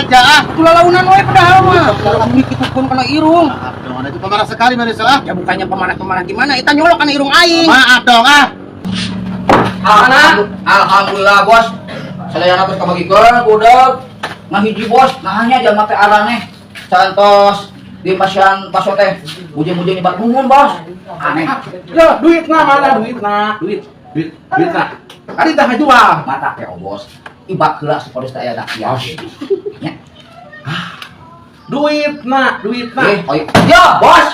sengaja ah. Tulalaunan we padahal mah. Bumi kitu pun kena irung. Maaf dong, itu pemarah sekali Maris ah. Ya bukannya pemarah gimana? Eta nyolok kana irung aing. Maaf dong ah. Alhamdulillah bos. Sadayana terus kabagikeun budak. Ngahiji bos, nahanya jalma teh araneh. Santos di pasian paso teh. Ujung-ujung nyebar nuhun bos. Aneh. Ya, duitna mana duitna? Duitna. Ari tah jual. Mata teh bos. Ibak heula supaya teh aya dak ya. Nya. Duitna. Ya bos.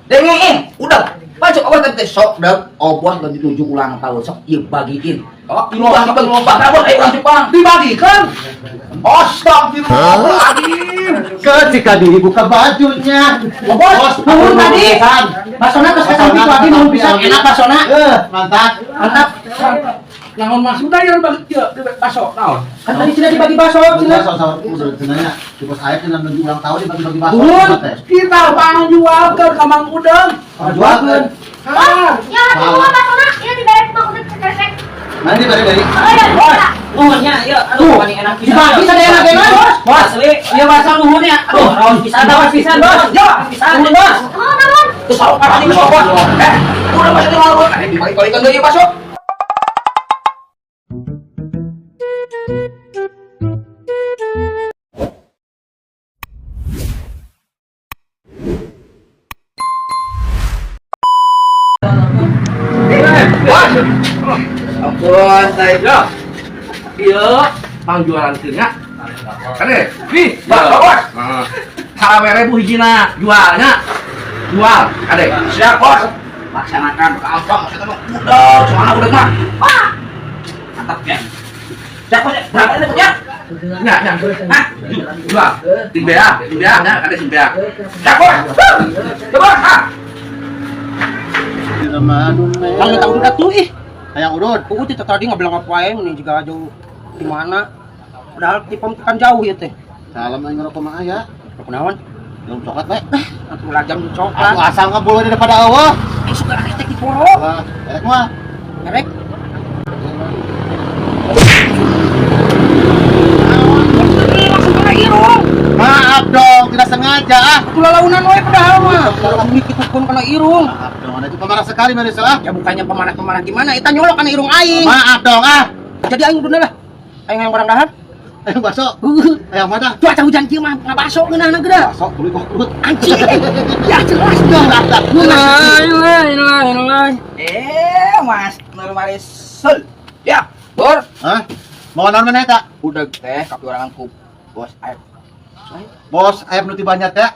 Dengein, udah. Pacok awas teh sok deg obos lagi 7 ulang tahun sok ieu bagiin. Oh, dibagi lomba bos ayo Jepang. Dibagikan. Astagfirullahaladzim. Ketika dibuka bajunya. Bos, nuhun tadi. Basona geus kasampi lagi nuhun pisan enak basona. Mantap. Mantap. Naon masuk da yang bagi baso naon? Kan tadi sudah dibagi baso, Cina cenah. sama udah cenanya. Di pos air dalam ulang tahun dibagi-bagi baso. Turun, kita panjual ke kamang udang. Jualkeun. Ya, semua basona, ya dibayar cuma udah kresek. Nanti bari-bari. Oh ya, bisa. Nuhunnya, ieu aduh pani enak pisan. Dibagi sadayana ge bos. Bos, asli ieu basa nuhunnya. Aduh, raos pisan bos. Ya, pisan bos. Naon. Terus sok pasti sok bos. Udah masuk di laut. Dibalik-balikan deui baso. Ampun, saya iya, pangjualan kena. Kade, nih, baso bos. Salamere bu hijina jualnya. Jual, kade. Siap bos. Laksanakan gampang maksudnya mah udah soalnya udah mah. Wah. Mantap ya. Siap bos. Berapa ini punya? Nya. Hah? Jual. Tim bea, nya kade tim bea. Siap bos. Coba. Ha. Lang tahu udah tuh ih. Hayang urut. Kuku teh tadi ngabilang apa wae mun juga jauh di mana. Padahal tipem kan jauh ya teh. Salam aing ngerokok mah aya. Kunaon? Yang coklat we. Atuh lajam Aku coklat. asal ngebuluh daripada Allah. Suka ada teh di poro. Wah, erek mah. Erek. Langsung kena irung. Maaf dong, tidak sengaja ah. Tulalaunan we padahal mah. Bumi kitu pun kena irung. Maaf dong, itu pemarah sekali Maris ah. Ya bukannya pemarah gimana? Eta nyolok kana irung aing. Maaf dong ah. Jadi aing bener lah. Aing yang barang dahar. Ayo baso. Ayo mana? Cuaca hujan kieu mah ngabaso ngeunahna geuda. Baso tuluy kok urut. Anjing. Ya jelas dong. Mas Nurmarisul. Ya, Bor. Hah? Mau naon mana eta? Udah teh kapiwarangan ku bos air. Bos, aya nu ti banyak ya.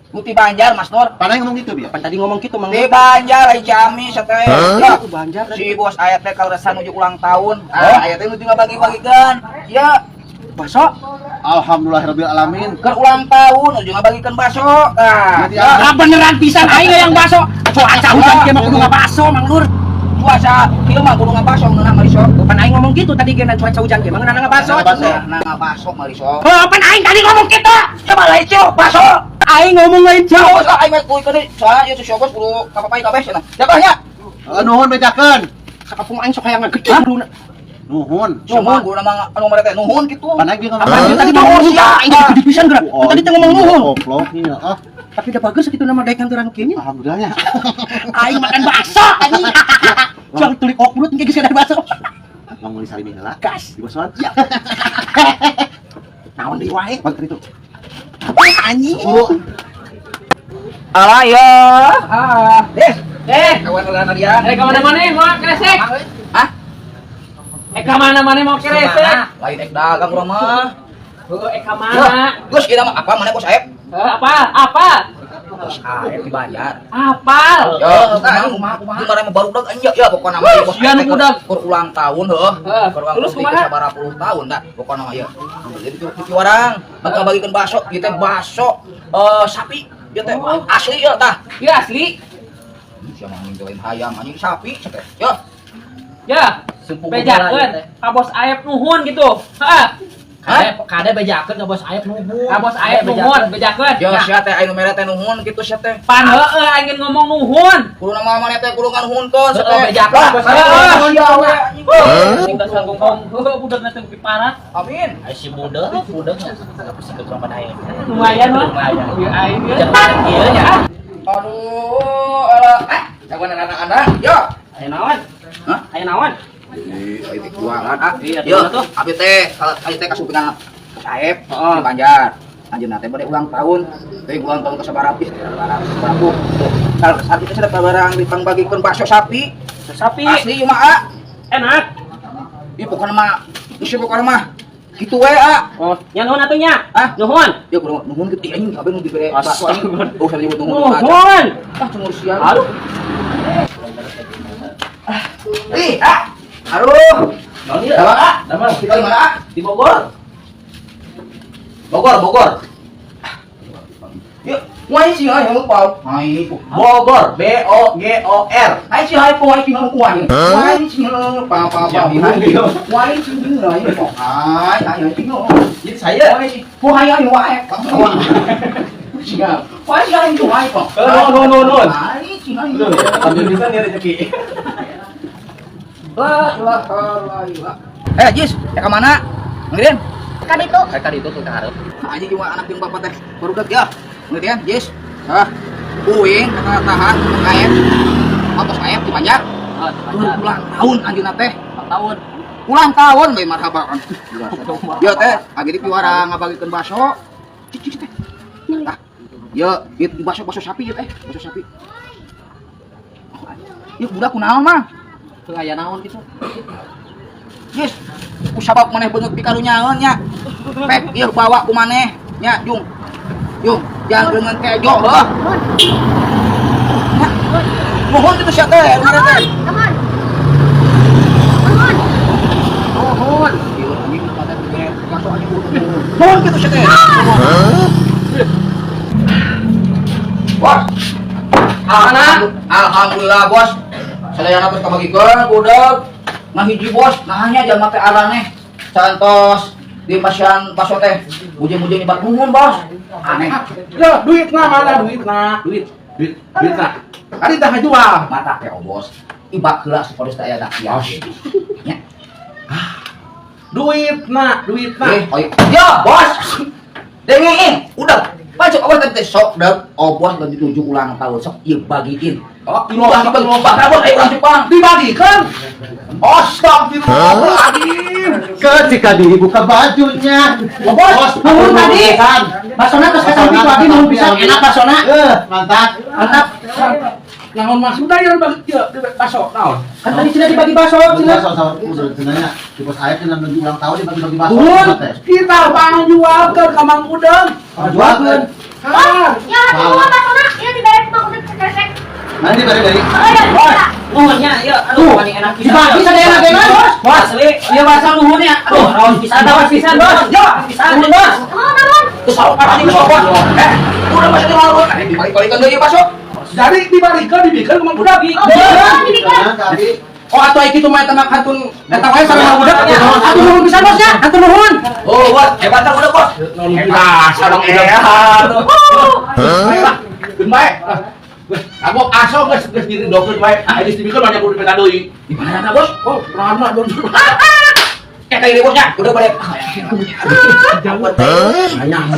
Muti Banjar Mas Nur. Panai ngomong gitu biar. Pan tadi ngomong gitu Mang. Di Banjar ai Ciamis teh. Ya, Aku Banjar. si bos aya teh kalresan nuju ulang tahun. Aya teh nuju ngabagi-bagikeun. Ya, Baso. Alhamdulillahirabbil alamin. keur ulang tahun nuju ngabagikeun baso. Nah, Berarti Ah beneran pisan aing yang baso. Cuaca hujan kieu mah kudu ngabaso Mang Nur. puasa kieu mah kudu ngabaso ngeunah Mariso. Pan aing ngomong gitu tadi geuna cuaca hujan kieu mah ngeunah ngabaso. Nah, ngabaso Mariso. Oh, pan aing tadi ngomong gitu. Coba lain cu, baso. Aing ngomong lain Jauh lah aing mah kuy keun soalnya ieu si bos kudu kapapai kabeh cenah. Jabahnya. Nuhun bedakeun. Sakapung aing sok hayang ngegede dulu. Nuhun. Cuma gua nama anu mere teh nuhun kitu. Panai ge ngomong. Apaan tadi ngomong nuhun? Aing tadi gede pisan geura. Tadi teh ngomong nuhun. Goblok ieu ah. Tapi udah bagus kitu nama daek kantoran kieu nya. Alhamdulillah ya. Aing makan bakso anjing. Jang tulik okrut engke geus ada bakso. Ngomong di salimi heula. Gas. Di bosan. Ya. Naon deui wae? Bang itu. Anjing. Guru. Alah ya. Kawan ulana dia. Ka mana-mana mau kresek? Hah? Ka mana-mana mau kresek? Lain ek dagang urang mah. Heuh, ka mana? Gus ieu mah apa mana bos Aep? Apa? Bos Aep dibayar. Apal. Ya, kumaha gimana mah baru dag anya ya pokona mah bos Sian Aep budak. keur ulang tahun heuh. Heeh. Keur ulang Terus tahun kumaha? sabaraha puluh tahun dah pokona mah ya. Jadi cuci warang bakal bagikeun baso, ieu teh baso sapi. Ieu teh asli ya tah. Iya asli. Siapa nginjoin hayam anjing sapi teh. Ya. Ya. Bejakeun ka bos Aep nuhun gitu. Heeh. Kade bejakeun ka bos aep nuhun. Ka bos aep nuhun bejakeun. Ya sia teh anu mere teh nuhun kitu sia teh. Pan heueuh aing ngomong nuhun. Kudu nama maneh teh kudu nganuhunkeun sia teh. Bejakeun bos aep. Sing ka ngomong budak na teh parah. Amin. Ai si budak sih ke kurang pada aing. Lumayan mah. Ieu aing ieu. Jangan kieu nya. Aduh, jagoan anak-anak. Yo. Aya naon? Hah? Aya naon? Ayo teh jualan ah. Iya, Yo, tuh. abi teh kali teh kasupingan Saeb Heeh. di Banjar. Anjeunna teh bade ulang tahun. Teh ulang tahun ka sabaraha pis? Sabaraha. Kalau saat kita sudah barang dipangbagikeun bakso sapi. Sapi. Asli ieu mah ah. Enak. Ieu pokona mah, ieu pokona mah kitu we ah. Oh, nya nuhun atuh nya. Hah? Nuhun. Ya kudu nuhun gede anjing kabeh nu dibere bakso anjing. Oh, saya nyebut nuhun. Nuhun. Ah, cuma sial. Aduh. Ih, ah. Aduh. Naon ieu? Dapat ah? Dapat. Kita di mana ah? Di Bogor. Bogor. Yuk, wai sih hai yang pau. Hai, Bogor, B-O-G-O-R. hai sih hai pau hai sih yang kuai. Wai sih pa. Wai sih ini lah ini pau. Hai sih no. Ini saya. Wai sih. Pau hai wai. Siap. Wai sih hai itu wai pau. No. Hai sih hai. Ambil bisa nih rezeki. Jis, ke mana? Ngerin? Kan itu. Tadi itu tuh hareup. Aja juga anak yang bapak teh barudak ya. Ngerin, Jis. Uing kata tahan kayak otos kayak di Banjar. Ulang tahun anjeunna teh. Tahun. Ulang tahun bae marhaban. Ya teh, agi di piwara ngabagikeun bakso. Cik teh. Tah. Ya, itu bakso sapi ya teh, bakso sapi. Ya budak kunaon mah? Teu aya naon kitu. Yes, ku sabab maneh beungeut pikarunyaeun nya. Pek ieu bawa ku maneh nya, Jung. Jangan dengan kejo heuh. Mohon kitu sia teh, urang teh. Teman. Mohon. Ieu anjing pada digere kaso anjing kudu. Mohon kitu sia teh. Bos. Alhamdulillah, Bos. Sadayana terus kabagikeun budak. Ngahiji bos, nahanya jalma teh araneh. Cantos di pasian bakso teh. Muje-muje nyebat nuhun, Bos. Aneh. Ya, duitna mana duitna? Duitna. Kali tah jual. Mata teh, oh, Bos. Ibak heula sapodos teh aya dak ya. Nya. Duitna. Ya, Bos. Dengein, udah. Pacok awas teh sok deg. Oh, Bos ganti 7 ulang tahun sok ieu bagiin. Oh, dibagi lomba kabur ayo urang Jepang. Dibagikan. Astagfirullahaladzim. Ketika dibuka bajunya. Bos, nuhun tadi. Basona geus kasampi lagi nuhun pisan enak basona. Mantap. Naon maksudnya yang bagi bakso naon? Kan tadi sudah dibagi bakso, Udah sama sebenarnya di pos air kan lagi ulang tahun dibagi-bagi bakso. Nuhun, kita bang jual ke Kamang Udang. Jualkeun. Ya, aduh, bakona. Ieu dibere ku kudu cekek. Nanti bari-bari. Oh ya, bisa. Nuhun nya, ieu aduh paling enak pisan. Dibagi sadayana ge, Bos. Bos, asli ieu bahasa nuhun nya. Aduh, raos pisan, Raos pisan, Bos. Yo, pisan Bos. Namun. Terus sok apa nih sok, Bos? Udah masih di malu. Dibalik-balikan deui bakso. Jadi dibagikan ke Kamang Udang. Tapi Oh, atuh iki tuh mah temak hantun eta wae sama budak. Atuh nuhun pisan, Bos nya. Atuh nuhun. Oh, Bos, hebat tak udah, Bos. Sarang baik. Aku aso geus diri dokeun bae. Geus dibikeun banyak kudu peta deui. Di mana, Bos? Oh, rana don. Kayak ini Bosnya, udah balik. Jauh. Ayam.